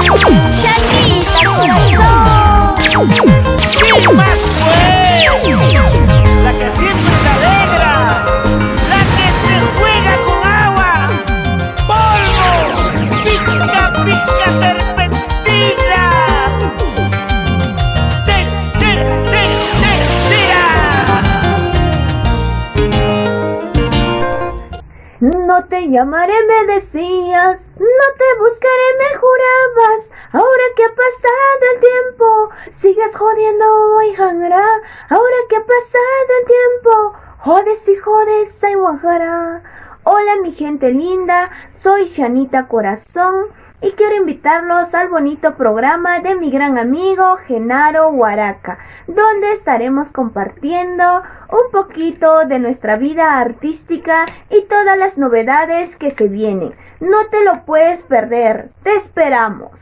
¡Chanita, corazón! ¿Quién más pues? La que siempre te alegra, la que te juega con agua, polvo, pica, pica, serpentina. No te llamaré, me decías, no te buscaré, me jurabas. Ahora que ha pasado el tiempo, sigues jodiendo y jangará. Ahora que ha pasado el tiempo, jodes y jodes, ay guajara. Hola mi gente linda, soy Chanita Corazón y quiero invitarlos al bonito programa de mi gran amigo Genaro Huaraca, donde estaremos compartiendo un poquito de nuestra vida artística y todas las novedades que se vienen. No te lo puedes perder, te esperamos.